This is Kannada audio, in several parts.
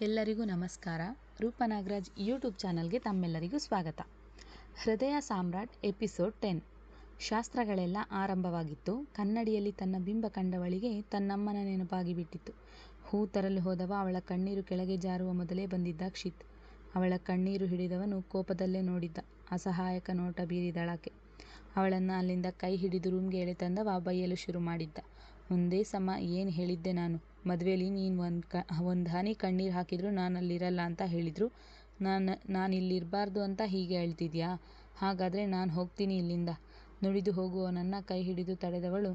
ಎಲ್ಲರಿಗೂ ನಮಸ್ಕಾರ. ರೂಪ ನಾಗರಾಜ್ ಯೂಟ್ಯೂಬ್ ಚಾನಲ್ಗೆ ತಮ್ಮೆಲ್ಲರಿಗೂ ಸ್ವಾಗತ. ಹೃದಯ ಸಾಮ್ರಾಟ್ ಎಪಿಸೋಡ್ 10. ಶಾಸ್ತ್ರಗಳೆಲ್ಲ ಆರಂಭವಾಗಿತ್ತು. ಕನ್ನಡಿಯಲ್ಲಿ ತನ್ನ ಬಿಂಬ ಕಂಡವಳಿಗೆ ತನ್ನಮ್ಮನ ನೆನಪಾಗಿ ಬಿಟ್ಟಿತ್ತು. ಹೂ ತರಲು ಹೋದವ ಅವಳ ಕಣ್ಣೀರು ಕೆಳಗೆ ಜಾರುವ ಮೊದಲೇ ಬಂದಿದ್ದ ಕ್ಷಿತ್. ಅವಳ ಕಣ್ಣೀರು ಹಿಡಿದವನು ಕೋಪದಲ್ಲೇ ನೋಡಿದ್ದ. ಅಸಹಾಯಕ ನೋಟ ಬೀರಿದಳಾಕೆ. ಅವಳನ್ನು ಅಲ್ಲಿಂದ ಕೈ ಹಿಡಿದು ರೂಮ್ಗೆ ಎಳೆತಂದವ ಬೈಯಲು ಶುರು ಮಾಡಿದ್ದ. ಒಂದೇ ಸಮ ಏನು ಹೇಳಿದ್ದೆ ನಾನು? ಮದುವೆಲಿ ನೀನು ಒಂದು ಹನಿ ಕಣ್ಣೀರು ಹಾಕಿದ್ರು ನಾನು ಅಲ್ಲಿರಲ್ಲ ಅಂತ ಹೇಳಿದ್ರು. ನಾನಿಲ್ಲಿರಬಾರ್ದು ಅಂತ ಹೀಗೆ ಹೇಳ್ತಿದ್ಯಾ? ಹಾಗಾದರೆ ನಾನು ಹೋಗ್ತೀನಿ ಇಲ್ಲಿಂದ. ನುಡಿದು ಹೋಗುವವನನ್ನು ಕೈ ಹಿಡಿದು ತಡೆದವಳು,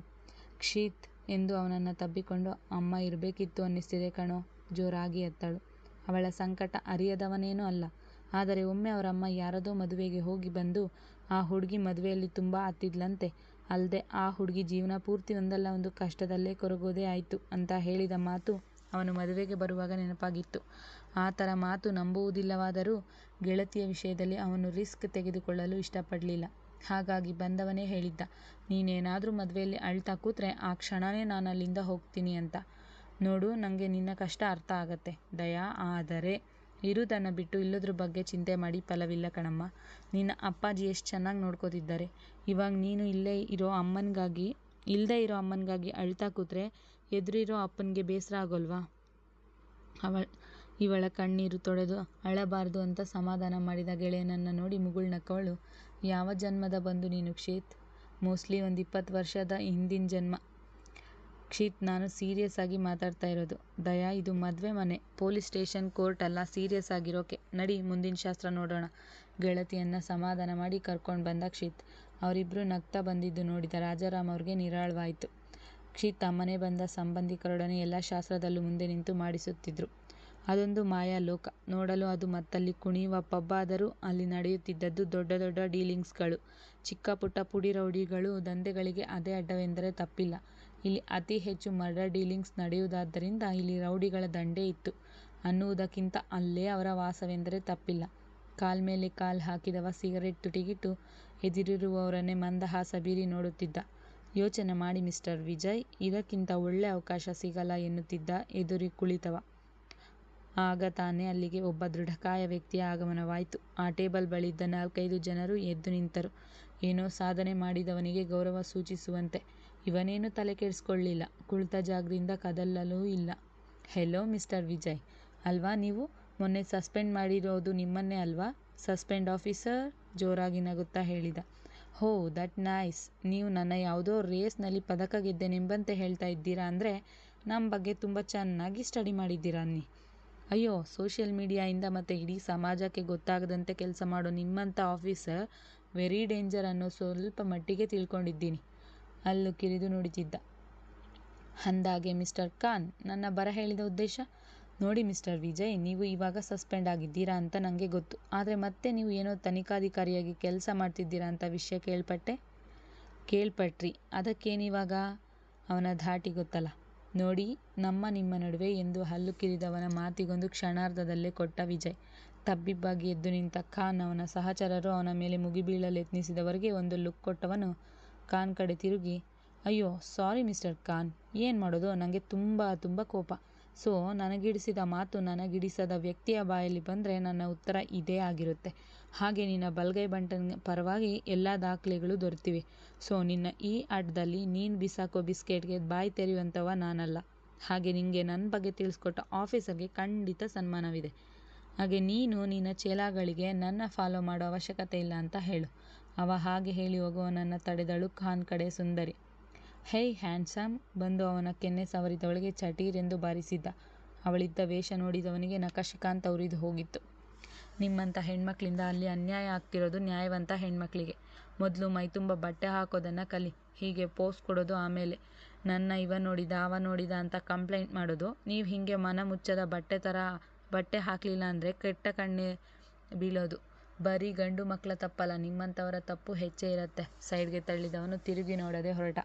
ಕ್ಷಿತ್ ಎಂದು ಅವನನ್ನು ತಬ್ಬಿಕೊಂಡು, ಅಮ್ಮ ಇರಬೇಕಿತ್ತು ಅನ್ನಿಸ್ತಿದೆ ಕಣೋ, ಜೋರಾಗಿ ಎತ್ತಳು. ಅವಳ ಸಂಕಟ ಅರಿಯದವನೇನೂ ಅಲ್ಲ. ಆದರೆ ಒಮ್ಮೆ ಅವರಮ್ಮ ಯಾರದೋ ಮದುವೆಗೆ ಹೋಗಿ ಬಂದು ಆ ಹುಡುಗಿ ಮದುವೆಯಲ್ಲಿ ತುಂಬ ಅತ್ತಿದ್ಲಂತೆ. ಅಲ್ಲದೆ ಆ ಹುಡುಗಿ ಜೀವನ ಪೂರ್ತಿ ಒಂದಲ್ಲ ಒಂದು ಕಷ್ಟದಲ್ಲೇ ಕೊರಗೋದೇ ಆಯಿತು ಅಂತ ಹೇಳಿದ ಮಾತು ಅವನು ಮದುವೆಗೆ ಬರುವಾಗ ನೆನಪಾಗಿತ್ತು. ಆ ಥರ ಮಾತು ನಂಬುವುದಿಲ್ಲವಾದರೂ ಗೆಳತಿಯ ವಿಷಯದಲ್ಲಿ ಅವನು ರಿಸ್ಕ್ ತೆಗೆದುಕೊಳ್ಳಲು ಇಷ್ಟಪಡಲಿಲ್ಲ. ಹಾಗಾಗಿ ಬಂದವನೇ ಹೇಳಿದ್ದ, ನೀನೇನಾದರೂ ಮದುವೆಯಲ್ಲಿ ಅಳ್ತಾ ಕೂತ್ರೆ ಆ ಕ್ಷಣವೇ ನಾನು ಅಲ್ಲಿಂದ ಹೋಗ್ತೀನಿ ಅಂತ. ನೋಡು, ನನಗೆ ನಿನ್ನ ಕಷ್ಟ ಅರ್ಥ ಆಗತ್ತೆ ದಯಾ, ಆದರೆ ಇರುವುದನ್ನು ಬಿಟ್ಟು ಇಲ್ಲದ್ರ ಬಗ್ಗೆ ಚಿಂತೆ ಮಾಡಿ ಫಲವಿಲ್ಲ ಕಣಮ್ಮ. ನಿನ್ನ ಅಪ್ಪಾಜಿ ಎಷ್ಟು ಚೆನ್ನಾಗಿ ನೋಡ್ಕೋತಿದ್ದಾರೆ. ಇವಾಗ ನೀನು ಇಲ್ಲದೇ ಇರೋ ಅಮ್ಮನಿಗಾಗಿ ಅಳ್ತಾ ಕೂತ್ರೆ ಎದುರಿರೋ ಅಪ್ಪನಿಗೆ ಬೇಸರ ಆಗೋಲ್ವಾ? ಇವಳ ಕಣ್ಣೀರು ತೊಡೆದು ಅಳಬಾರ್ದು ಅಂತ ಸಮಾಧಾನ ಮಾಡಿದ ಗೆಳೆಯನನ್ನು ನೋಡಿ ಮುಗುಳ್ನಕ್ಕವಳು, ಯಾವ ಜನ್ಮದ ಬಂದು ನೀನು ಕ್ಷಿತ್? ಮೋಸ್ಟ್ಲಿ ಒಂದು 20 ವರ್ಷದ ಹಿಂದಿನ ಜನ್ಮ. ಕ್ಷಿತ್, ನಾನು ಸೀರಿಯಸ್ ಆಗಿ ಮಾತಾಡ್ತಾ ಇರೋದು. ದಯಾ, ಇದು ಮದುವೆ ಮನೆ, ಪೊಲೀಸ್ ಸ್ಟೇಷನ್, ಕೋರ್ಟ್ ಅಲ್ಲ ಸೀರಿಯಸ್ ಆಗಿರೋಕೆ. ನಡಿ, ಮುಂದಿನ ಶಾಸ್ತ್ರ ನೋಡೋಣ. ಗೆಳತಿಯನ್ನು ಸಮಾಧಾನ ಮಾಡಿ ಕರ್ಕೊಂಡು ಬಂದ ಕ್ಷಿತ್. ಅವರಿಬ್ಬರು ನಗ್ತಾ ಬಂದಿದ್ದು ನೋಡಿದ ರಾಜಾರಾಮ್ ಅವ್ರಿಗೆ ನಿರಾಳವಾಯಿತು. ಕ್ಷಿತ್ ಅಮ್ಮನೆ ಬಂದ ಸಂಬಂಧಿಕರೊಡನೆ ಎಲ್ಲ ಶಾಸ್ತ್ರದಲ್ಲೂ ಮುಂದೆ ನಿಂತು ಮಾಡಿಸುತ್ತಿದ್ರು. ಅದೊಂದು ಮಾಯಾ ಲೋಕ. ನೋಡಲು ಅದು ಮತ್ತಲ್ಲಿ ಕುಣಿಯುವ ಪಬ್. ಆದರೂ ಅಲ್ಲಿ ನಡೆಯುತ್ತಿದ್ದದ್ದು ದೊಡ್ಡ ದೊಡ್ಡ ಡೀಲಿಂಗ್ಸ್ಗಳು. ಚಿಕ್ಕ ಪುಟ್ಟ ಪುಡಿ ರೌಡಿಗಳು ದಂಧೆಗಳಿಗೆ ಅದೇ ಅಡ್ಡವೆಂದರೆ ತಪ್ಪಿಲ್ಲ. ಇಲ್ಲಿ ಅತಿ ಹೆಚ್ಚು ಮರ್ಡರ್ ಡೀಲಿಂಗ್ಸ್ ನಡೆಯುವುದಾದ್ದರಿಂದ ಇಲ್ಲಿ ರೌಡಿಗಳ ದಂಡೇ ಇತ್ತು ಅನ್ನುವುದಕ್ಕಿಂತ ಅಲ್ಲೇ ಅವರ ವಾಸವೆಂದರೆ ತಪ್ಪಿಲ್ಲ. ಕಾಲ್ಮೇಲೆ ಕಾಲ್ ಹಾಕಿದವ ಸಿಗರೇಟ್ ತುಟಿಗಿಟ್ಟು ಎದುರಿರುವವರನ್ನೇ ಮಂದಹಾಸ ಬೀರಿ ನೋಡುತ್ತಿದ್ದ. ಯೋಚನೆ ಮಾಡಿ ಮಿಸ್ಟರ್ ವಿಜಯ್, ಇದಕ್ಕಿಂತ ಒಳ್ಳೆ ಅವಕಾಶ ಸಿಗಲ್ಲ ಎನ್ನುತ್ತಿದ್ದ ಎದುರಿ ಕುಳಿತವ. ಆಗ ತಾನೇ ಅಲ್ಲಿಗೆ ಒಬ್ಬ ದೃಢಕಾಯ ವ್ಯಕ್ತಿಯ ಆಗಮನವಾಯಿತು. ಆ ಟೇಬಲ್ ಬಳಿ ಇದ್ದ 4-5 ಜನರು ಎದ್ದು ನಿಂತರು. ಏನೋ ಸಾಧನೆ ಮಾಡಿದವನಿಗೆ ಗೌರವ ಸೂಚಿಸುವಂತೆ. ಇವನೇನು ತಲೆ ಕೆಡಿಸ್ಕೊಳ್ಳಿಲ್ಲ. ಕುಳಿತ ಜಾಗದಿಂದ ಕದಲಲೂ ಇಲ್ಲ. ಹೆಲೋ ಮಿಸ್ಟರ್ ವಿಜಯ್ ಅಲ್ವಾ ನೀವು? ಮೊನ್ನೆ ಸಸ್ಪೆಂಡ್ ಮಾಡಿರೋದು ನಿಮ್ಮನ್ನೇ ಅಲ್ವಾ? ಸಸ್ಪೆಂಡ್ ಆಫೀಸರ್, ಜೋರಾಗಿ ನಗುತ್ತಾ ಹೇಳಿದ. ಹೋ, ದಟ್ ನೈಸ್. ನೀವು ನನ್ನ ಯಾವುದೋ ರೇಸ್ನಲ್ಲಿ ಪದಕ ಗೆದ್ದೆನೆಂಬಂತೆ ಹೇಳ್ತಾ ಇದ್ದೀರಾ ಅಂದರೆ ನಮ್ಮ ಬಗ್ಗೆ ತುಂಬ ಚೆನ್ನಾಗಿ ಸ್ಟಡಿ ಮಾಡಿದ್ದೀರಾ ಅನ್ನಿ. ಅಯ್ಯೋ, ಸೋಷಿಯಲ್ ಮೀಡಿಯಾಯಿಂದ ಮತ್ತು ಇಡೀ ಸಮಾಜಕ್ಕೆ ಗೊತ್ತಾಗದಂತೆ ಕೆಲಸ ಮಾಡೋ ನಿಮ್ಮಂಥ ಆಫೀಸರ್ ವೆರಿ ಡೇಂಜರ್ ಅನ್ನೋ ಸ್ವಲ್ಪ ಮಟ್ಟಿಗೆ ತಿಳ್ಕೊಂಡಿದ್ದೀನಿ. ಅಲ್ಲೂ ಕಿರಿದು ನುಡಿತಿದ್ದ. ಅಂದಾಗೆ ಮಿಸ್ಟರ್ ಖಾನ್, ನನ್ನ ಬರ ಹೇಳಿದ ಉದ್ದೇಶ? ನೋಡಿ ಮಿಸ್ಟರ್ ವಿಜಯ್, ನೀವು ಇವಾಗ ಸಸ್ಪೆಂಡ್ ಆಗಿದ್ದೀರಾ ಅಂತ ನನಗೆ ಗೊತ್ತು. ಆದರೆ ಮತ್ತೆ ನೀವು ಏನೋ ತನಿಖಾಧಿಕಾರಿಯಾಗಿ ಕೆಲಸ ಮಾಡ್ತಿದ್ದೀರಾ ಅಂತ ವಿಷಯ ಕೇಳ್ಪಟ್ರಿ. ಅದಕ್ಕೇನಿವಾಗ? ಅವನ ಧಾಟಿ ಗೊತ್ತಲ್ಲ. ನೋಡಿ, ನಿಮ್ಮ ನಡುವೆ ಎಂದು ಹಲ್ಲು ಕಿರಿದವನ ಮಾತಿಗೊಂದು ಕ್ಷಣಾರ್ಧದಲ್ಲೇ ಕೊಟ್ಟ ವಿಜಯ್. ತಬ್ಬಿಬ್ಬಾಗಿ ಎದ್ದು ನಿಂತ ಖಾನ್. ಅವನ ಸಹಚರರು ಅವನ ಮೇಲೆ ಮುಗಿಬೀಳಲು ಯತ್ನಿಸಿದವರಿಗೆ ಒಂದು ಲುಕ್ ಕೊಟ್ಟವನು ಖಾನ್ ಕಡೆ ತಿರುಗಿ, ಅಯ್ಯೋ ಸಾರಿ ಮಿಸ್ಟರ್ ಖಾನ್, ಏನು ಮಾಡೋದು, ನನಗೆ ತುಂಬ ಕೋಪ. ಸೊ ನನಗಿಡಿಸಿದ ಮಾತು ನನಗಿಡಿಸದ ವ್ಯಕ್ತಿಯ ಬಾಯಲ್ಲಿ ಬಂದರೆ ನನ್ನ ಉತ್ತರ ಇದೇ ಆಗಿರುತ್ತೆ. ಹಾಗೆ ನಿನ್ನ ಬಲಗೈ ಬಂಟನ ಪರವಾಗಿ ಎಲ್ಲ ದಾಖಲೆಗಳು ದೊರೆತಿವೆ. ಸೊ ನಿನ್ನ ಈ ಅಡ್ಡದಲ್ಲಿ ನೀನು ಬಿಸಾಕೋ ಬಿಸ್ಕೆಟ್ಗೆ ಬಾಯಿ ತೆರೆಯುವಂಥವ ನಾನಲ್ಲ. ಹಾಗೆ ನಿನಗೆ ನನ್ನ ಬಗ್ಗೆ ತಿಳಿಸ್ಕೊಟ್ಟ ಆಫೀಸರ್ಗೆ ಖಂಡಿತ ಸನ್ಮಾನವಿದೆ. ಹಾಗೆ ನೀನು ನಿನ್ನ ಚೇಲಾಗಳಿಗೆ ನನ್ನ ಫಾಲೋ ಮಾಡೋ ಅವಶ್ಯಕತೆ ಇಲ್ಲ ಅಂತ ಹೇಳು. ಅವ ಹಾಗೆ ಹೇಳಿ ಹೋಗುವವನನ್ನು ತಡೆದಳು ಖಾನ್ ಕಡೆ ಸುಂದರಿ. ಹೇಯ್ ಹ್ಯಾಂಡ್ಸಮ್, ಬಂದು ಅವನ ಕೆನ್ನೆ ಸವರಿದವಳಿಗೆ ಚಟೀರೆಂದು ಬಾರಿಸಿದ್ದ. ಅವಳಿದ್ದ ವೇಷ ನೋಡಿದವನಿಗೆ ನಖಶಿಖಾಂತ ಉರಿದು ಹೋಗಿತ್ತು. ನಿಮ್ಮಂಥ ಹೆಣ್ಮಕ್ಳಿಂದ ಅಲ್ಲಿ ಅನ್ಯಾಯ ಆಗ್ತಿರೋದು ನ್ಯಾಯವಂತ ಹೆಣ್ಮಕ್ಳಿಗೆ. ಮೊದಲು ಮೈತುಂಬ ಬಟ್ಟೆ ಹಾಕೋದನ್ನು ಕಲಿ. ಹೀಗೆ ಪೋಸ್ ಕೊಡೋದು ಆಮೇಲೆ ನನ್ನ ಇವ ನೋಡಿದ ಅವ ನೋಡಿದ ಅಂತ ಕಂಪ್ಲೇಂಟ್ ಮಾಡೋದು. ನೀವು ಹೀಗೆ ಮನ ಮುಚ್ಚದ ಬಟ್ಟೆ ಹಾಕಲಿಲ್ಲ ಅಂದರೆ ಕೆಟ್ಟ ಕಣ್ಣೆ ಬೀಳೋದು ಬರೀ ಗಂಡು ಮಕ್ಕಳ ತಪ್ಪಲ್ಲ, ನಿಮ್ಮಂಥವರ ತಪ್ಪು ಹೆಚ್ಚೇ ಇರುತ್ತೆ. ಸೈಡ್ಗೆ ತಳ್ಳಿದವನು ತಿರುಗಿ ನೋಡದೆ ಹೊರಟ.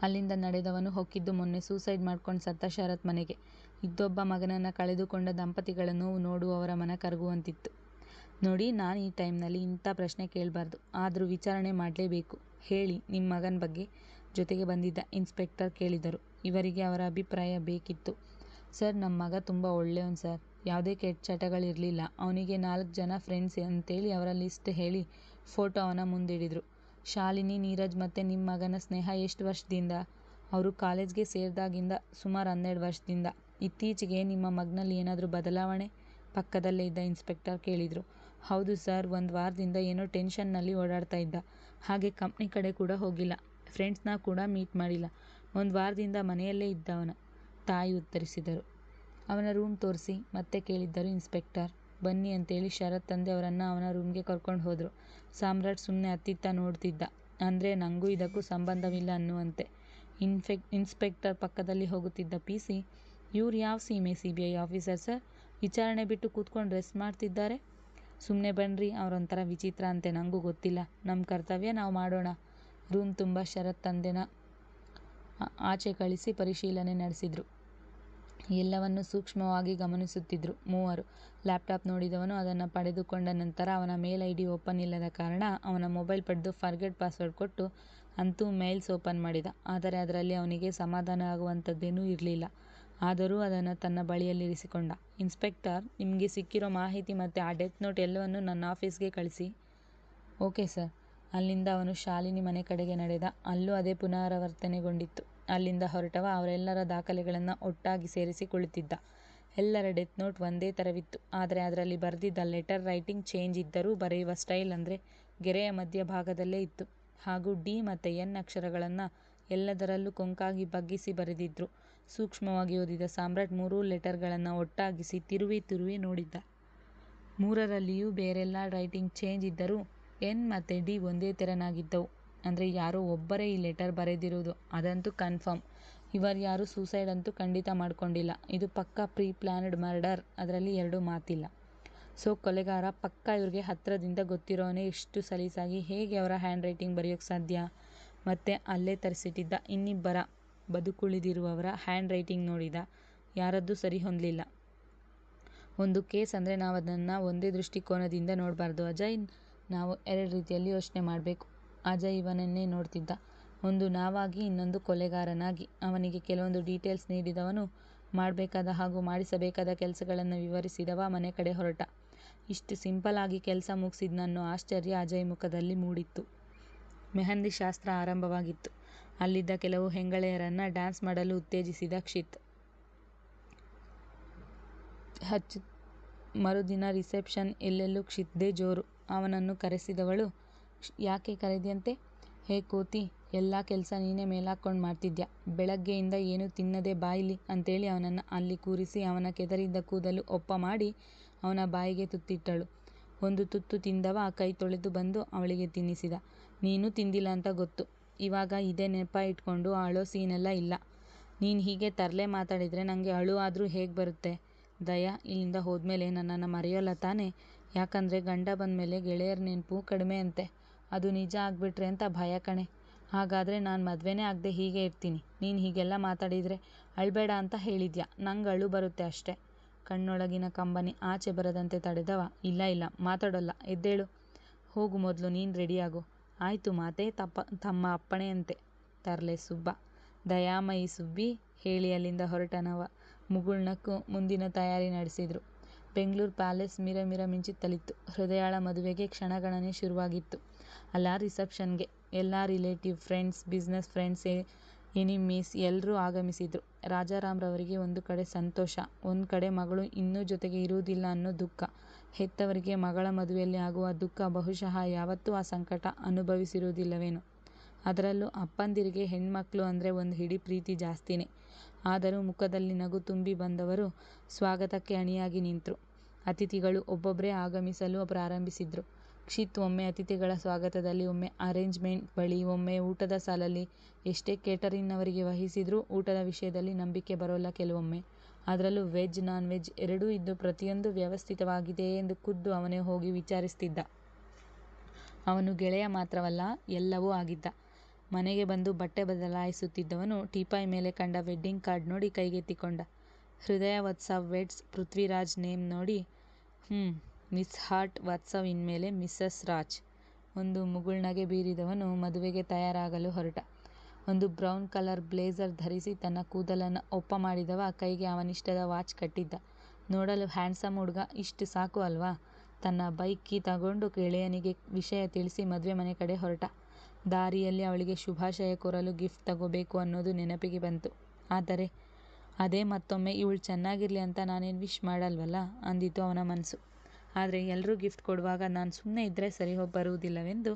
ಅಲ್ಲಿಂದ ನಡೆದವನು ಹೊಕ್ಕಿದ್ದು ಮೊನ್ನೆ ಸೂಸೈಡ್ ಮಾಡ್ಕೊಂಡು ಸತ್ತ ಶರತ್ ಮನೆಗೆ. ಇದ್ದೊಬ್ಬ ಮಗನನ್ನು ಕಳೆದುಕೊಂಡ ದಂಪತಿಗಳ ನೋವು ನೋಡುವವರ ಮನ ಕರಗುವಂತಿತ್ತು. ನೋಡಿ, ನಾನು ಈ ಟೈಮ್ನಲ್ಲಿ ಇಂಥ ಪ್ರಶ್ನೆ ಕೇಳಬಾರ್ದು, ಆದರೂ ವಿಚಾರಣೆ ಮಾಡಲೇಬೇಕು. ಹೇಳಿ ನಿಮ್ಮ ಮಗನ ಬಗ್ಗೆ. ಜೊತೆಗೆ ಬಂದಿದ್ದ ಇನ್ಸ್ಪೆಕ್ಟರ್ ಕೇಳಿದರು. ಇವರಿಗೆ ಅವರ ಅಭಿಪ್ರಾಯ ಬೇಕಿತ್ತು. ಸರ್, ನಮ್ಮ ಮಗ ತುಂಬ ಒಳ್ಳೆಯವನು ಸರ್. ಯಾವುದೇ ಕೆಟ್ಟ ಚಟಗಳಿರಲಿಲ್ಲ. ಅವನಿಗೆ 4 ಜನ ಫ್ರೆಂಡ್ಸ್ ಅಂತೇಳಿ ಅವರ ಲಿಸ್ಟ್ ಹೇಳಿ ಫೋಟೋ ಅವನ ಮುಂದಿಡಿದ್ರು. ಶಾಲಿನಿ, ನೀರಜ್ ಮತ್ತೆ ನಿಮ್ಮ ಮಗನ ಸ್ನೇಹ ಎಷ್ಟು ವರ್ಷದಿಂದ? ಅವರು ಕಾಲೇಜ್ಗೆ ಸೇರಿದಾಗಿಂದ ಸುಮಾರು 12 ವರ್ಷದಿಂದ. ಇತ್ತೀಚೆಗೆ ನಿಮ್ಮ ಮಗನಲ್ಲಿ ಏನಾದರೂ ಬದಲಾವಣೆ? ಪಕ್ಕದಲ್ಲೇ ಇದ್ದ ಇನ್ಸ್ಪೆಕ್ಟರ್ ಕೇಳಿದ್ರು. ಹೌದು ಸರ್, ಒಂದು ವಾರದಿಂದ ಏನೋ ಟೆನ್ಷನ್ನಲ್ಲಿ ಓಡಾಡ್ತಾ ಇದ್ದ. ಹಾಗೆ ಕಂಪ್ನಿ ಕಡೆ ಕೂಡ ಹೋಗಿಲ್ಲ. ಫ್ರೆಂಡ್ಸ್ನ ಕೂಡ ಮೀಟ್ ಮಾಡಿಲ್ಲ. ಒಂದು ವಾರದಿಂದ ಮನೆಯಲ್ಲೇ ಇದ್ದವನ ತಾಯಿ ಉತ್ತರಿಸಿದರು. ಅವನ ರೂಮ್ ತೋರಿಸಿ ಮತ್ತೆ ಕೇಳಿದ್ದರು ಇನ್ಸ್ಪೆಕ್ಟರ್. ಬನ್ನಿ ಅಂತೇಳಿ ಶರತ್ ತಂದೆ ಅವರನ್ನು ಅವನ ರೂಮ್ಗೆ ಕರ್ಕೊಂಡು ಹೋದರು. ಸಾಮ್ರಾಟ್ ಸುಮ್ಮನೆ ಅತ್ತಿತ್ತ ನೋಡ್ತಿದ್ದ. ಅಂದರೆ ನನಗೂ ಇದಕ್ಕೂ ಸಂಬಂಧವಿಲ್ಲ ಅನ್ನುವಂತೆ. ಇನ್ಸ್ಪೆಕ್ಟರ್ ಪಕ್ಕದಲ್ಲಿ ಹೋಗುತ್ತಿದ್ದ ಪಿಸಿ, ಇವ್ರು ಯಾವ ಸೀಮೆ CBI ಆಫೀಸರ್ ಸರ್? ವಿಚಾರಣೆ ಬಿಟ್ಟು ಕೂತ್ಕೊಂಡು ರೆಸ್ಟ್ ಮಾಡ್ತಿದ್ದಾರೆ. ಸುಮ್ಮನೆ ಬನ್ರಿ, ಅವರೊಂಥರ ವಿಚಿತ್ರ ಅಂತೆ. ನನಗೂ ಗೊತ್ತಿಲ್ಲ. ನಮ್ಮ ಕರ್ತವ್ಯ ನಾವು ಮಾಡೋಣ. ರೂಮ್ ತುಂಬ ಶರತ್ ತಂದೆನ ಆಚೆ ಕಳಿಸಿ ಪರಿಶೀಲನೆ ನಡೆಸಿದ್ರು. ಎಲ್ಲವನ್ನೂ ಸೂಕ್ಷ್ಮವಾಗಿ ಗಮನಿಸುತ್ತಿದ್ರು ಮೂವರು. ಲ್ಯಾಪ್ಟಾಪ್ ನೋಡಿದವನು ಅದನ್ನು ಪಡೆದುಕೊಂಡ ನಂತರ ಅವನ ಮೇಲ್ ID ಓಪನ್ ಇಲ್ಲದ ಕಾರಣ ಅವನ ಮೊಬೈಲ್ ಪಡೆದು ಫರ್ಗೆಟ್ ಪಾಸ್ವರ್ಡ್ ಕೊಟ್ಟು ಅಂತೂ ಮೇಲ್ಸ್ ಓಪನ್ ಮಾಡಿದ. ಆದರೆ ಅದರಲ್ಲಿ ಅವನಿಗೆ ಸಮಾಧಾನ ಆಗುವಂಥದ್ದೇನೂ ಇರಲಿಲ್ಲ. ಆದರೂ ಅದನ್ನು ತನ್ನ ಬಳಿಯಲ್ಲಿರಿಸಿಕೊಂಡ. ಇನ್ಸ್ಪೆಕ್ಟರ್, ನಿಮಗೆ ಸಿಕ್ಕಿರೋ ಮಾಹಿತಿ ಮತ್ತು ಆ ಡೆತ್ ನೋಟ್ ಎಲ್ಲವನ್ನೂ ನನ್ನ ಆಫೀಸ್ಗೆ ಕಳಿಸಿ. Okay sir. ಅಲ್ಲಿಂದ ಅವನು ಶಾಲಿನಿ ಮನೆ ಕಡೆಗೆ ನಡೆದ. ಅಲ್ಲೂ ಅದೇ ಪುನರಾವರ್ತನೆಗೊಂಡಿತ್ತು. ಅಲ್ಲಿಂದ ಹೊರಟವ ಅವರೆಲ್ಲರ ದಾಖಲೆಗಳನ್ನು ಒಟ್ಟಾಗಿ ಸೇರಿಸಿ ಕುಳಿತಿದ್ದ. ಎಲ್ಲರ ಡೆತ್ ನೋಟ್ ಒಂದೇ ಥರವಿತ್ತು. ಆದರೆ ಅದರಲ್ಲಿ ಬರೆದಿದ್ದ ಲೆಟರ್ ರೈಟಿಂಗ್ ಚೇಂಜ್ ಇದ್ದರೂ ಬರೆಯುವ ಸ್ಟೈಲ್ ಅಂದರೆ ಗೆರೆಯ ಮಧ್ಯಭಾಗದಲ್ಲೇ ಇತ್ತು. ಹಾಗೂ D ಮತ್ತು N ಅಕ್ಷರಗಳನ್ನು ಎಲ್ಲದರಲ್ಲೂ ಕೊಂಕಾಗಿ ಬಗ್ಗಿಸಿ ಬರೆದಿದ್ರು. ಸೂಕ್ಷ್ಮವಾಗಿ ಓದಿದ ಸಾಮ್ರಾಟ್ 3 ಲೆಟರ್ಗಳನ್ನು ಒಟ್ಟಾಗಿಸಿ ತಿರುವಿ ನೋಡಿದ್ದ. 3ರಲ್ಲಿಯೂ ಬೇರೆಲ್ಲ ರೈಟಿಂಗ್ ಚೇಂಜ್ ಇದ್ದರೂ N ಮತ್ತು D ಒಂದೇ ತೆರನಾಗಿದ್ದವು. ಅಂದರೆ ಯಾರೋ ಒಬ್ಬರೇ ಈ ಲೆಟರ್ ಬರೆದಿರುವುದು, ಅದಂತೂ ಕನ್ಫರ್ಮ್. ಇವರ್ಯಾರೂ ಸೂಸೈಡ್ ಅಂತೂ ಖಂಡಿತ ಮಾಡ್ಕೊಂಡಿಲ್ಲ. ಇದು ಪಕ್ಕಾ ಪ್ರೀ ಪ್ಲ್ಯಾನ್ಡ್ ಮರ್ಡರ್, ಅದರಲ್ಲಿ 2 ಮಾತಿಲ್ಲ. ಸೊ ಕೊಲೆಗಾರ ಪಕ್ಕಾ ಇವ್ರಿಗೆ ಹತ್ತಿರದಿಂದ ಗೊತ್ತಿರೋನೇ. ಇಷ್ಟು ಸಲೀಸಾಗಿ ಹೇಗೆ ಅವರ ಹ್ಯಾಂಡ್ ರೈಟಿಂಗ್ ಬರೆಯೋಕ್ಕೆ ಸಾಧ್ಯ? ಮತ್ತೆ ಅಲ್ಲೇ ತರಿಸಿಟ್ಟಿದ್ದ ಇನ್ನಿಬ್ಬರ ಬದುಕುಳಿದಿರುವವರ ಹ್ಯಾಂಡ್ ರೈಟಿಂಗ್ ನೋಡಿದ. ಯಾರದ್ದೂ ಸರಿ ಹೊಂದಲಿಲ್ಲ. ಒಂದು ಕೇಸ್ ಅಂದರೆ ನಾವು ಅದನ್ನು ಒಂದೇ ದೃಷ್ಟಿಕೋನದಿಂದ ನೋಡಬಾರ್ದು ಅಜಯ್. ನಾವು 2 ರೀತಿಯಲ್ಲಿ ಯೋಚನೆ ಮಾಡಬೇಕು. ಅಜಯ್ ಇವನನ್ನೇ ನೋಡ್ತಿದ್ದ. ಒಂದು ನಾವಾಗಿ, ಇನ್ನೊಂದು ಕೊಲೆಗಾರನಾಗಿ. ಅವನಿಗೆ ಕೆಲವೊಂದು ಡೀಟೇಲ್ಸ್ ನೀಡಿದವನು. ಮಾಡಬೇಕಾದ ಹಾಗೂ ಮಾಡಿಸಬೇಕಾದ ಕೆಲಸಗಳನ್ನು ವಿವರಿಸಿದವ ಮನೆ ಕಡೆ ಹೊರಟ. ಇಷ್ಟು ಸಿಂಪಲ್ ಆಗಿ ಕೆಲಸ ಮುಗಿಸಿದ್ನನ್ನೋ ಆಶ್ಚರ್ಯ ಅಜಯ್ ಮುಖದಲ್ಲಿ ಮೂಡಿತ್ತು. ಮೆಹಂದಿ ಶಾಸ್ತ್ರ ಆರಂಭವಾಗಿತ್ತು. ಅಲ್ಲಿದ್ದ ಕೆಲವು ಹೆಂಗಳೆಯರನ್ನು ಡ್ಯಾನ್ಸ್ ಮಾಡಲು ಉತ್ತೇಜಿಸಿದ ಕ್ಷಿತ್. ಮರುದಿನ ರಿಸೆಪ್ಷನ್. ಎಲ್ಲೆಲ್ಲೂ ಕ್ಷಿತ್ದೇ ಜೋರು. ಅವನನ್ನು ಕರೆಸಿದವಳು, ಯಾಕೆ ಕರೆದ್ಯಂತೆ? ಹೇ ಕೋತಿ, ಎಲ್ಲ ಕೆಲಸ ನೀನೇ ಮೇಲಾಕ್ಕೊಂಡು ಮಾಡ್ತಿದ್ಯಾ. ಬೆಳಗ್ಗೆಯಿಂದ ಏನೂ ತಿನ್ನದೆ ಬಾಯಿಲಿ ಅಂತೇಳಿ ಅವನನ್ನು ಅಲ್ಲಿ ಕೂರಿಸಿ ಅವನ ಕೆದರಿದ್ದ ಕೂದಲು ಒಪ್ಪ ಮಾಡಿ ಅವನ ಬಾಯಿಗೆ ತುತ್ತಿಟ್ಟಳು. ಒಂದು ತುತ್ತು ತಿಂದವ ಕೈ ತೊಳೆದು ಬಂದು ಅವಳಿಗೆ ತಿನ್ನಿಸಿದ. ನೀನೂ ತಿಂದಿಲ್ಲ ಅಂತ ಗೊತ್ತು. ಇವಾಗ ಇದೇ ನೆಪ ಇಟ್ಕೊಂಡು ಅಳೋ ಸೀನೆಲ್ಲ ಇಲ್ಲ. ನೀನು ಹೀಗೆ ತರಲೆ ಮಾತಾಡಿದರೆ ನನಗೆ ಅಳು ಆದರೂ ಹೇಗೆ ಬರುತ್ತೆ? ದಯಾ, ಇಲ್ಲಿಂದ ಹೋದ್ಮೇಲೆ ನನ್ನನ್ನು ಮರೆಯೋಲ್ಲ ತಾನೇ? ಯಾಕಂದರೆ ಗಂಡ ಬಂದಮೇಲೆ ಗೆಳೆಯರ ನೆನಪು ಕಡಿಮೆ ಅಂತೆ. ಅದು ನಿಜ ಆಗಿಬಿಟ್ರೆ ಅಂತ ಭಯ ಕಣೆ. ಹಾಗಾದರೆ ನಾನು ಮದುವೆನೇ ಆಗದೆ ಹೀಗೆ ಇರ್ತೀನಿ. ನೀನು ಹೀಗೆಲ್ಲ ಮಾತಾಡಿದರೆ. ಅಳಬೇಡ ಅಂತ ಹೇಳಿದ್ಯಾ. ನಂಗೆ ಅಳು ಬರುತ್ತೆ ಅಷ್ಟೇ. ಕಣ್ಣೊಳಗಿನ ಕಂಬನಿ ಆಚೆ ಬರದಂತೆ ತಡೆದವ. ಇಲ್ಲ ಮಾತಾಡೋಲ್ಲ, ಎದ್ದೇಳು. ಹೋಗು ಮೊದಲು ನೀನು ರೆಡಿಯಾಗು. ಆಯಿತು ಮಾತೇ ತಮ್ಮ ಅಪ್ಪಣೆಯಂತೆ. ತರ್ಲೆ ಸುಬ್ಬ. ದಯಾಮಯಿ ಸುಬ್ಬಿ ಹೇಳಿ ಅಲ್ಲಿಂದ ಹೊರಟನವ. ಮುಗುಳ್ನಕ್ಕು ಮುಂದಿನ ತಯಾರಿ ನಡೆಸಿದ್ರು. ಬೆಂಗಳೂರು ಪ್ಯಾಲೇಸ್ ಮಿರ ಮಿಂಚುತ್ತಲಿತ್ತು. ಹೃದಯಾಳ ಮದುವೆಗೆ ಕ್ಷಣಗಣನೆ ಶುರುವಾಗಿತ್ತು. ಅಲ್ಲ ರಿಸೆಪ್ಷನ್ಗೆ ಎಲ್ಲ relative, friends, business friends, enemies ಎಲ್ಲರೂ ಆಗಮಿಸಿದ್ರು. ರಾಜಾರಾಮ್ರವರಿಗೆ ಒಂದು ಕಡೆ ಸಂತೋಷ, ಒಂದು ಕಡೆ ಮಗಳು ಇನ್ನೂ ಜೊತೆಗೆ ಇರುವುದಿಲ್ಲ ಅನ್ನೋ ದುಃಖ. ಹೆತ್ತವರಿಗೆ ಮಗಳ ಮದುವೆಯಲ್ಲಿ ಆಗುವ ದುಃಖ ಬಹುಶಃ ಯಾವತ್ತೂ ಆ ಸಂಕಟ ಅನುಭವಿಸಿರುವುದಿಲ್ಲವೇನೋ. ಅದರಲ್ಲೂ ಅಪ್ಪಂದಿರಿಗೆ ಹೆಣ್ಮಕ್ಳು ಅಂದರೆ ಒಂದು ಹಿಡಿ ಪ್ರೀತಿ ಜಾಸ್ತಿನೇ. ಆದರೂ ಮುಖದಲ್ಲಿ ನಗು ತುಂಬಿ ಬಂದವರು ಸ್ವಾಗತಕ್ಕೆ ಅಣಿಯಾಗಿ ನಿಂತರು. ಅತಿಥಿಗಳು ಒಬ್ಬೊಬ್ಬರೇ ಆಗಮಿಸಲು ಪ್ರಾರಂಭಿಸಿದ್ರು. ಕ್ಷಿತ್ ಒಮ್ಮೆ ಅತಿಥಿಗಳ ಸ್ವಾಗತದಲ್ಲಿ, ಒಮ್ಮೆ ಅರೇಂಜ್ಮೆಂಟ್ ಬಳಿ, ಒಮ್ಮೆ ಊಟದ ಸಾಲಲ್ಲಿ. ಎಷ್ಟೇ ಕೇಟರಿಂಗ್ನವರಿಗೆ ವಹಿಸಿದ್ರೂ ಊಟದ ವಿಷಯದಲ್ಲಿ ನಂಬಿಕೆ ಬರೋಲ್ಲ ಕೆಲವೊಮ್ಮೆ. ಅದರಲ್ಲೂ ವೆಜ್, ನಾನ್ ವೆಜ್ ಎರಡೂ ಇದ್ದು ಪ್ರತಿಯೊಂದು ವ್ಯವಸ್ಥಿತವಾಗಿದೆಯೇ ಎಂದು ಖುದ್ದು ಅವನೇ ಹೋಗಿ ವಿಚಾರಿಸ್ತಿದ್ದ. ಅವನು ಗೆಳೆಯ ಮಾತ್ರವಲ್ಲ, ಎಲ್ಲವೂ ಆಗಿದ್ದ. ಮನೆಗೆ ಬಂದು ಬಟ್ಟೆ ಬದಲಾಯಿಸುತ್ತಿದ್ದವನು ಟೀಪಾಯ್ ಮೇಲೆ ಕಂಡ ವೆಡ್ಡಿಂಗ್ ಕಾರ್ಡ್ ನೋಡಿ ಕೈಗೆತ್ತಿಕೊಂಡ. ಹೃದಯ ವತ್ಸವ್ ವೆಡ್ಸ್ ಪೃಥ್ವಿರಾಜ್ ನೇಮ್ ನೋಡಿ, ಮಿಸ್ ಹಾರ್ಟ್ ವತ್ಸವ್ ಇನ್ಮೇಲೆ ಮಿಸಸ್ ರಾಜ್. ಒಂದು ಮುಗುಳ್ನಗೆ ಬೀರಿದವನು ಮದುವೆಗೆ ತಯಾರಾಗಲು ಹೊರಟ. ಒಂದು ಬ್ರೌನ್ ಕಲರ್ ಬ್ಲೇಸರ್ ಧರಿಸಿ ತನ್ನ ಕೂದಲನ್ನು ಒಪ್ಪ ಮಾಡಿದವ ಕೈಗೆ ಅವನಿಷ್ಟದ ವಾಚ್ ಕಟ್ಟಿದ್ದ. ನೋಡಲು ಹ್ಯಾಂಡ್ಸಮ್ ಹುಡುಗ, ಇಷ್ಟು ಸಾಕು ಅಲ್ವಾ? ತನ್ನ ಬೈಕ್ ಕೀ ತಗೊಂಡು ಗೆಳೆಯನಿಗೆ ವಿಷಯ ತಿಳಿಸಿ ಮದುವೆ ಮನೆ ಕಡೆ ಹೊರಟ. ದಾರಿಯಲ್ಲಿ ಅವಳಿಗೆ ಶುಭಾಶಯ ಕೋರಲು ಗಿಫ್ಟ್ ತಗೋಬೇಕು ಅನ್ನೋದು ನೆನಪಿಗೆ ಬಂತು. ಆದರೆ ಅದೇ ಮತ್ತೊಮ್ಮೆ ಇವಳು ಚೆನ್ನಾಗಿರ್ಲಿ ಅಂತ ನಾನೇನು ವಿಶ್ ಮಾಡಲ್ವಲ್ಲ ಅಂದಿತು ಅವನ ಮನಸ್ಸು. ಆದರೆ ಎಲ್ಲರೂ ಗಿಫ್ಟ್ ಕೊಡುವಾಗ ನಾನು ಸುಮ್ಮನೆ ಇದ್ದರೆ ಸರಿ ಬರುವುದಿಲ್ಲವೆಂದು,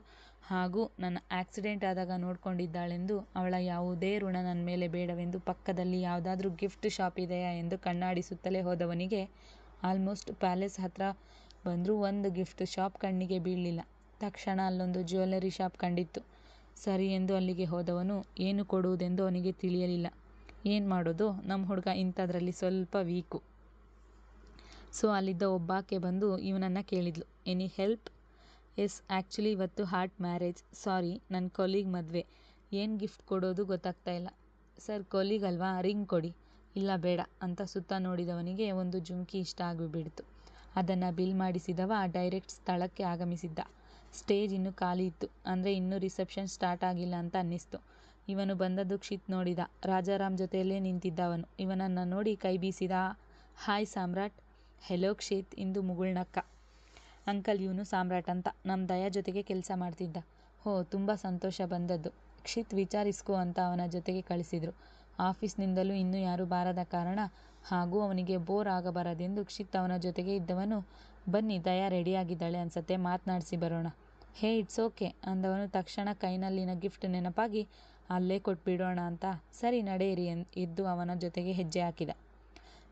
ಹಾಗೂ ನನ್ನ ಆಕ್ಸಿಡೆಂಟ್ ಆದಾಗ ನೋಡ್ಕೊಂಡಿದ್ದಾಳೆಂದು, ಅವಳ ಯಾವುದೇ ಋಣ ನನ್ನ ಮೇಲೆ ಬೇಡವೆಂದು ಪಕ್ಕದಲ್ಲಿ ಯಾವುದಾದ್ರೂ ಗಿಫ್ಟ್ ಶಾಪ್ ಇದೆಯಾ ಎಂದು ಕಣ್ಣಾಡಿಸುತ್ತಲೇ ಹೋದವನಿಗೆ ಆಲ್ಮೋಸ್ಟ್ ಪ್ಯಾಲೇಸ್ ಹತ್ರ ಬಂದರೂ ಒಂದು ಗಿಫ್ಟ್ ಶಾಪ್ ಕಣ್ಣಿಗೆ ಬೀಳಲಿಲ್ಲ. ತಕ್ಷಣ ಅಲ್ಲೊಂದು ಜ್ಯುವೆಲ್ಲರಿ ಶಾಪ್ ಕಂಡಿತ್ತು. ಸರಿ ಎಂದು ಅಲ್ಲಿಗೆ ಹೋದವನು ಏನು ಕೊಡುವುದೆಂದು ಅವನಿಗೆ ತಿಳಿಯಲಿಲ್ಲ. ಏನು ಮಾಡೋದು, ನಮ್ಮ ಹುಡುಗ ಇಂಥದ್ರಲ್ಲಿ ಸ್ವಲ್ಪ ವೀಕು. ಸೊ ಅಲ್ಲಿದ್ದ ಒಬ್ಬಾಕೆ ಬಂದು ಇವನನ್ನು ಕೇಳಿದ್ಲು, ಎನಿ ಹೆಲ್ಪ್? ಎಸ್, ಆ್ಯಕ್ಚುಲಿ ಇವತ್ತು ಹಾರ್ಟ್ ಮ್ಯಾರೇಜ್. ಸಾರಿ, ನನ್ನ ಕೊಲೀಗ್ ಮದುವೆ. ಏನು ಗಿಫ್ಟ್ ಕೊಡೋದು ಗೊತ್ತಾಗ್ತಾ ಇಲ್ಲ. ಸರ್, ಕೊಲೀಗ್ ಅಲ್ವಾ, ರಿಂಗ್ ಕೊಡಿ. ಇಲ್ಲ ಬೇಡ ಅಂತ ಸುತ್ತ ನೋಡಿದವನಿಗೆ ಒಂದು ಜುಮ್ಕಿ ಇಷ್ಟ ಆಗಿಬಿಡ್ತು. ಅದನ್ನು ಬಿಲ್ ಮಾಡಿಸಿದವ ಡೈರೆಕ್ಟ್ ಸ್ಥಳಕ್ಕೆ ಆಗಮಿಸಿದ್ದ. ಸ್ಟೇಜ್ ಇನ್ನೂ ಖಾಲಿ ಇತ್ತು. ಅಂದರೆ ಇನ್ನೂ ರಿಸೆಪ್ಷನ್ ಸ್ಟಾರ್ಟ್ ಆಗಿಲ್ಲ ಅಂತ ಅನ್ನಿಸ್ತು. ಇವನು ಬಂದದ್ದು ಕ್ಷಿತ್ ನೋಡಿದ. ರಾಜಾರಾಮ್ ಜೊತೆಯಲ್ಲೇ ನಿಂತಿದ್ದ ಅವನು ಇವನನ್ನು ನೋಡಿ ಕೈ ಬೀಸಿದ. ಹಾಯ್ ಸಾಮ್ರಾಟ್. ಹೆಲೋ ಕ್ಷಿತ್ ಎಂದು ಮುಗುಳ್ನಕ್ಕ. ಅಂಕಲ್, ಇವನು ಸಾಮ್ರಾಟ್ ಅಂತ, ನಮ್ಮ ದಯಾ ಜೊತೆಗೆ ಕೆಲಸ ಮಾಡ್ತಿದ್ದ. ಹೋ, ತುಂಬ ಸಂತೋಷ ಬಂದದ್ದು. ಕ್ಷಿತ್ ವಿಚಾರಿಸ್ಕೊ ಅಂತ ಅವನ ಜೊತೆಗೆ ಕಳಿಸಿದ್ರು. ಆಫೀಸ್ನಿಂದಲೂ ಇನ್ನೂ ಯಾರೂ ಬಾರದ ಕಾರಣ ಹಾಗೂ ಅವನಿಗೆ ಬೋರ್ ಆಗಬಾರದೆಂದು ಕ್ಷಿತ್ ಅವನ ಜೊತೆಗೆ ಇದ್ದವನು, ಬನ್ನಿ ದಯಾ ರೆಡಿಯಾಗಿದ್ದಾಳೆ ಅನ್ಸತ್ತೆ, ಮಾತನಾಡಿಸಿ ಬರೋಣ. ಹೇ, ಇಟ್ಸ್ ಓಕೆ ಅಂದವನು ತಕ್ಷಣ ಕೈನಲ್ಲಿನ ಗಿಫ್ಟ್ ನೆನಪಾಗಿ ಅಲ್ಲೇ ಕೊಟ್ಬಿಡೋಣ ಅಂತ, ಸರಿ ನಡೆಯಿರಿ ಎದ್ದು ಅವನ ಜೊತೆಗೆ ಹೆಜ್ಜೆ ಹಾಕಿದ.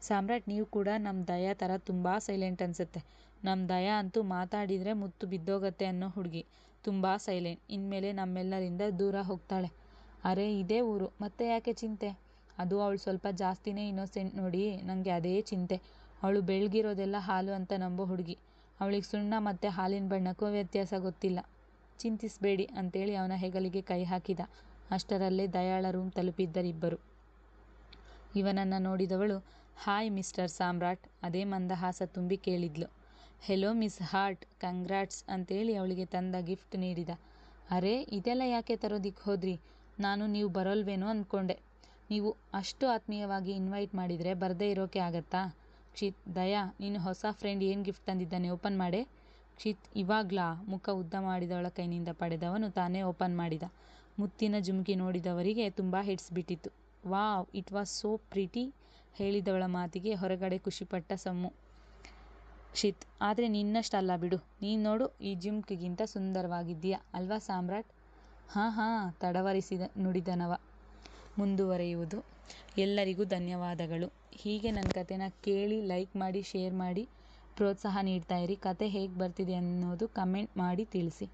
ಸಾಮ್ರಾಟ್, ನೀವು ಕೂಡ ನಮ್ಮ ದಯಾ ಥರ ತುಂಬ ಸೈಲೆಂಟ್ ಅನ್ಸುತ್ತೆ. ನಮ್ಮ ದಯಾ ಅಂತೂ ಮಾತಾಡಿದರೆ ಮುತ್ತು ಬಿದ್ದೋಗತ್ತೆ ಅನ್ನೋ ಹುಡುಗಿ. ತುಂಬ ಸೈಲೆಂಟ್. ಇನ್ಮೇಲೆ ನಮ್ಮೆಲ್ಲರಿಂದ ದೂರ ಹೋಗ್ತಾಳೆ. ಅರೆ, ಇದೇ ಊರು, ಮತ್ತೆ ಯಾಕೆ ಚಿಂತೆ? ಅದು ಅವಳು ಸ್ವಲ್ಪ ಜಾಸ್ತಿನೇ ಇನ್ನೋಸೆಂಟ್ ನೋಡಿ, ನನಗೆ ಅದೇ ಚಿಂತೆ. ಅವಳು ಬೆಳಗಿರೋದೆಲ್ಲ ಹಾಲು ಅಂತ ನಂಬೋ ಹುಡುಗಿ. ಅವಳಿಗೆ ಸುಣ್ಣ ಮತ್ತು ಹಾಲಿನ ಬಣ್ಣಕ್ಕೂ ವ್ಯತ್ಯಾಸ ಗೊತ್ತಿಲ್ಲ. ಚಿಂತಿಸಬೇಡಿ ಅಂತೇಳಿ ಅವನ ಹೆಗಲಿಗೆ ಕೈ ಹಾಕಿದ. ಅಷ್ಟರಲ್ಲೇ ದಯಾಳ ರೂಮ್ ತಲುಪಿದ್ದರಿಬ್ಬರು. ಇವನನ್ನು ನೋಡಿದವಳು, ಹಾಯ್ ಮಿಸ್ಟರ್ ಸಾಮ್ರಾಟ್ ಅದೇ ಮಂದಹಾಸ ತುಂಬಿ ಕೇಳಿದ್ಲು. ಹೆಲೋ ಮಿಸ್ ಹಾರ್ಟ್, ಕಂಗ್ರಾಟ್ಸ್ ಅಂತೇಳಿ ಅವಳಿಗೆ ತಂದ ಗಿಫ್ಟ್ ನೀಡಿದ. ಅರೆ, ಇದೆಲ್ಲ ಯಾಕೆ ತರೋದಿಕ್ಕೆ ಹೋದ್ರಿ? ನಾನು ನೀವು ಬರೋಲ್ವೇನೋ ಅಂದ್ಕೊಂಡೆ. ನೀವು ಅಷ್ಟು ಆತ್ಮೀಯವಾಗಿ ಇನ್ವೈಟ್ ಮಾಡಿದರೆ ಬರದೇ ಇರೋಕೆ ಆಗತ್ತಾ? ಕ್ಷಿತ್, ದಯಾ, ನೀನು ಹೊಸ ಫ್ರೆಂಡ್ ಏನು ಗಿಫ್ಟ್ ತಂದಿದ್ದಾನೆ, ಓಪನ್ ಮಾಡೆ. ಕ್ಷಿತ್, ಇವಾಗ್ಲಾ? ಮುಖ ಉದ್ದ ಮಾಡಿದವಳ ಕೈನಿಂದ ಪಡೆದವನು ತಾನೇ ಓಪನ್ ಮಾಡಿದ. ಮುತ್ತಿನ ಜುಮ್ಕಿ ನೋಡಿದವರಿಗೆ ತುಂಬ ಹಿಡಿಸ್ಬಿಟ್ಟಿತ್ತು. Wow, it was so pretty ಹೇಳಿದವಳ ಮಾತಿಗೆ ಹೊರಗಡೆ ಖುಷಿಪಟ್ಟ ಸಮ್ಮು. ಕ್ಷಿತ್, ಆದರೆ ನಿನ್ನಷ್ಟು ಅಲ್ಲ ಬಿಡು. ನೀನು ನೋಡು, ಈ ಜುಮ್ಕಿಗಿಂತ ಸುಂದರವಾಗಿದ್ದೀಯಾ ಅಲ್ವಾ ಸಾಮ್ರಾಟ್? ಹಾಂ ತಡವರಿಸಿದ ನುಡಿದನವ. ಮುಂದುವರೆಯುವುದು. ಎಲ್ಲರಿಗೂ ಧನ್ಯವಾದಗಳು. ಹೀಗೆ ನನ್ನ ಕಥೆನ ಕೇಳಿ ಲೈಕ್ ಮಾಡಿ, ಶೇರ್ ಮಾಡಿ, ಪ್ರೋತ್ಸಾಹ ನೀಡ್ತಾ ಇರಿ. ಕತೆ ಹೇಗೆ ಬರ್ತಿದೆ ಅನ್ನೋದು ಕಮೆಂಟ್ ಮಾಡಿ ತಿಳಿಸಿ.